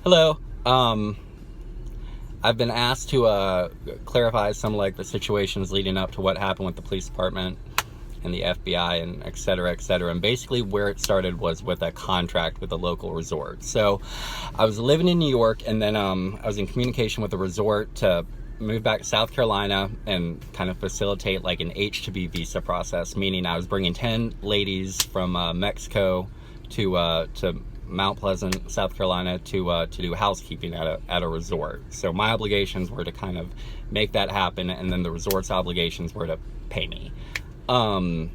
Hello. I've been asked to clarify some the situations leading up to what happened with the police department and the FBI and et cetera, et cetera. And basically where it started was with a contract with a local resort. So I was living in New York, and then I was in communication with the resort to move back to South Carolina and kind of facilitate an H-2B visa process, meaning I was bringing 10 ladies from Mexico to Mount Pleasant, South Carolina, to do housekeeping at a resort. So my obligations were to kind of make that happen, and then the resort's obligations were to pay me. And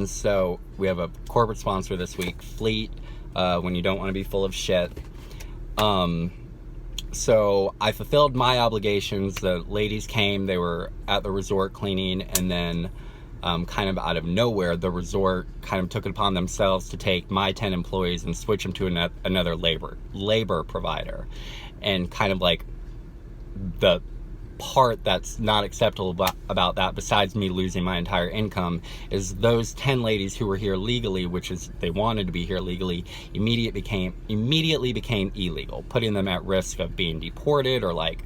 so we have a corporate sponsor this week, Fleet, when you don't want to be full of shit. So I fulfilled my obligations. The ladies came, they were at the resort cleaning, and then kind of out of nowhere, the resort kind of took it upon themselves to take my 10 employees and switch them to another labor provider. And kind of the part that's not acceptable about that, besides me losing my entire income, is those 10 ladies who were here legally, which is they wanted to be here legally, immediately became illegal, putting them at risk of being deported or I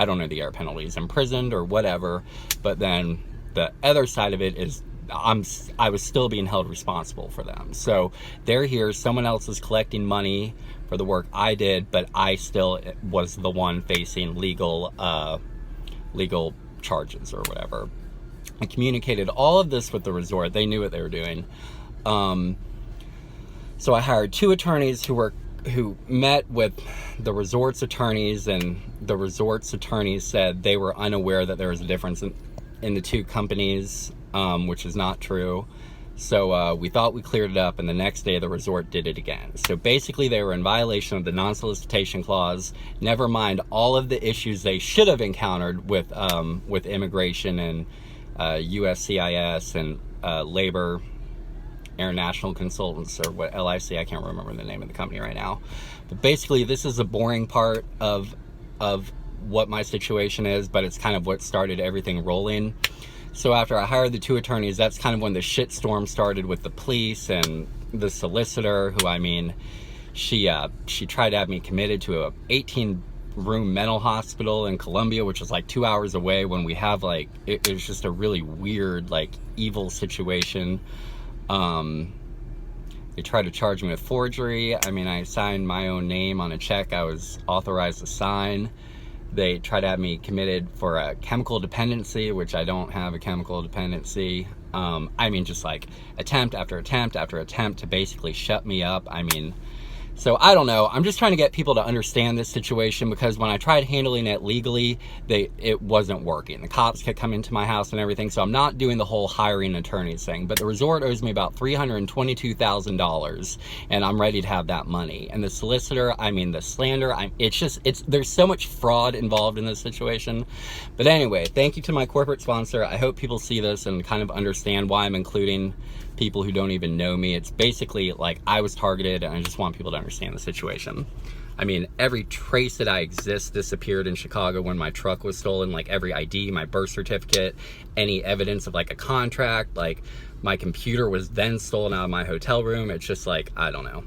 don't know the air penalties, imprisoned or whatever. But then the other side of it is I was still being held responsible for them. So they're here, someone else is collecting money for the work I did, but I still was the one facing legal charges or whatever. I communicated all of this with the resort. They knew what they were doing. So I hired 2 attorneys who met with the resort's attorneys, and the resort's attorneys said they were unaware that there was a difference in the 2 companies, which is not true. So we thought we cleared it up, and the next day the resort did it again. So basically they were in violation of the non-solicitation clause, never mind all of the issues they should have encountered with immigration and USCIS and labor international consultants, or what, LIC, I can't remember the name of the company right now. But basically this is a boring part of what my situation is, but it's kind of what started everything rolling. So after I hired the 2 attorneys, that's kind of when the shitstorm started with the police and the solicitor, who, I mean, she tried to have me committed to a 18-room mental hospital in Columbia, which is 2 hours away, when we have it was just a really weird evil situation. They tried to charge me with forgery. I mean, I signed my own name on a check I was authorized to sign. They tried to have me committed for a chemical dependency, which I don't have a chemical dependency. I mean, just attempt after attempt after attempt to basically shut me up. I mean, so I don't know. I'm just trying to get people to understand this situation, because when I tried handling it legally, it wasn't working. The cops kept coming to my house and everything. So I'm not doing the whole hiring attorneys thing, but the resort owes me about $322,000, and I'm ready to have that money. And the solicitor, I mean, the slander, there's so much fraud involved in this situation. But anyway, thank you to my corporate sponsor. I hope people see this and kind of understand why I'm including people who don't even know me. It's basically I was targeted, and I just want people to understand the situation. I mean, every trace that I exist disappeared in Chicago when my truck was stolen, every ID, my birth certificate, any evidence of a contract, my computer was then stolen out of my hotel room. It's just I don't know.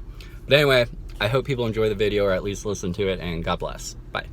But anyway, I hope people enjoy the video, or at least listen to it, and God bless. Bye.